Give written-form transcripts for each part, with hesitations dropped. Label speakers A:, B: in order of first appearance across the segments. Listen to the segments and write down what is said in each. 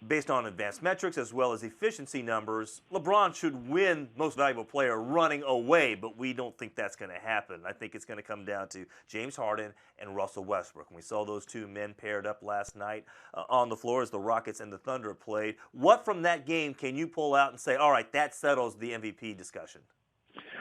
A: based on advanced metrics as well as efficiency numbers, LeBron should win Most Valuable Player running away, but we don't think that's going to happen. I think it's going to come down to James Harden and Russell Westbrook. And we saw those two men paired up last night on the floor as the Rockets and the Thunder played. What from that game can you pull out and say, all right, that settles the MVP discussion?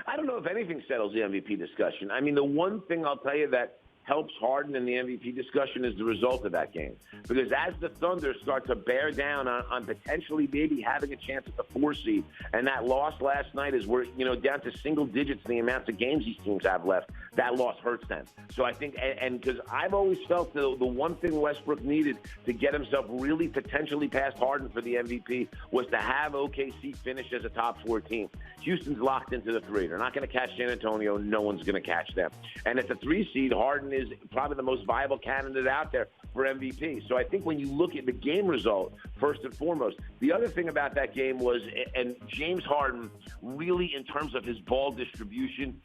B: I don't know if anything settles the MVP discussion. I mean, the one thing I'll tell you that helps Harden in the MVP discussion is the result of that game. Because as the Thunder start to bear down on potentially maybe having a chance at the 4 seed, and that loss last night is we're down to single digits in the amounts of games these teams have left, that loss hurts them. So I think, and because I've always felt the one thing Westbrook needed to get himself really potentially past Harden for the MVP was to have OKC finish as a top 4 team. Houston's locked into the 3. They're not going to catch San Antonio. No one's going to catch them. And at the 3 seed, Harden is probably the most viable candidate out there for MVP. So I think when you look at the game result, first and foremost, the other thing about that game was, and James Harden really, in terms of his ball distribution,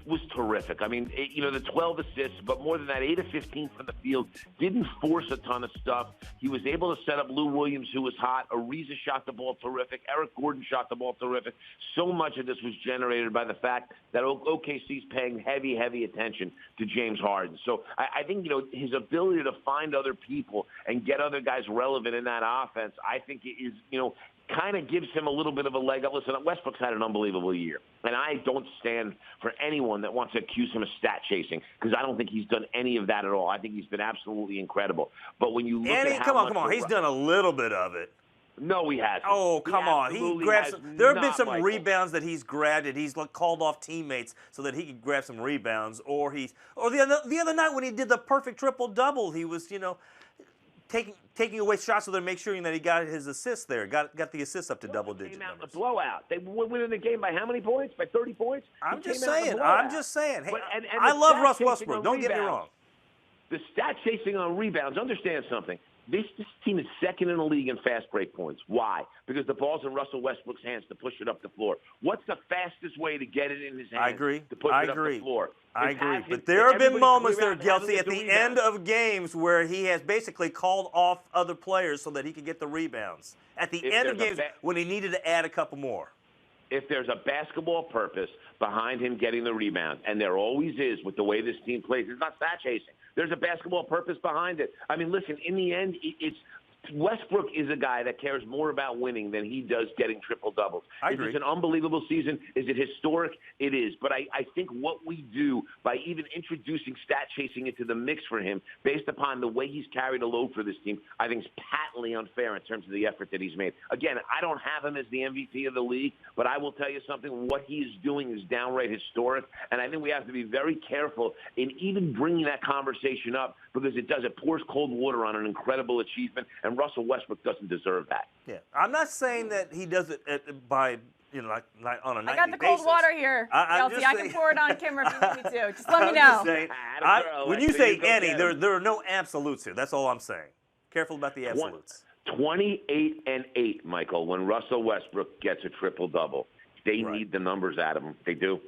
B: was terrific. I mean, the 12 assists, but more than that, 8 of 15 from the field, didn't force a ton of stuff. He was able to set up Lou Williams, who was hot. Ariza shot the ball terrific. Eric Gordon shot the ball terrific. So much of this was generated by the fact that OKC's paying heavy, heavy attention to James Harden. So I think, his ability to find other people and get other guys relevant in that offense, I think is, kind of gives him a little bit of a leg up. Listen, Westbrook's had an unbelievable year, and I don't stand for anyone that wants to accuse him of stat chasing because I don't think he's done any of that at all. I think he's been absolutely incredible. But when you look at how
A: come on, he's done a little bit of it.
B: No, he hasn't.
A: Oh, come on. He grabs there have been some rebounds that he's grabbed and he's called off teammates so that he could grab some rebounds. Or the other night when he did the perfect triple-double, he was, taking away shots so they're making sure that he got his assists there, got the assists up to double-digit numbers.
B: Came out in a blowout. They win in the game by how many points? By 30 points?
A: I'm just saying. Hey, I love Russ Westbrook. Don't get me wrong.
B: The stat chasing on rebounds, understand something. This team is second in the league in fast break points. Why? Because the ball's in Russell Westbrook's hands to push it up the floor. What's the fastest way to get it in his hands?
A: I agree.
B: To push it up the floor.
A: I agree. But there have been moments there, Geltzeiler, at the end of games where he has basically called off other players so that he could get the rebounds. At the end of games when he needed to add a couple more.
B: If there's a basketball purpose behind him getting the rebound, and there always is with the way this team plays, it's not stat chasing. There's a basketball purpose behind it. I mean, listen, in the end, Westbrook is a guy that cares more about winning than he does getting triple-doubles.
A: I agree.
B: Is it an unbelievable season? Is it historic? It is. But I think what we do by even introducing stat chasing into the mix for him based upon the way he's carried a load for this team, I think is patently unfair in terms of the effort that he's made. Again, I don't have him as the MVP of the league, but I will tell you something. What he is doing is downright historic, and I think we have to be very careful in even bringing that conversation up because it pours cold water on an incredible achievement, and Russell Westbrook doesn't deserve that.
A: Yeah, I'm not saying that he does it by like on a nightly basis.
C: I got the cold water here, Geltzeiler. I can pour it on Kimmer if you need me to. Just let me know.
A: Saying, when you say any, there are no absolutes here. That's all I'm saying. Careful about the absolutes.
B: 28-8, Michael. When Russell Westbrook gets a triple-double, they need the numbers out of him. They do.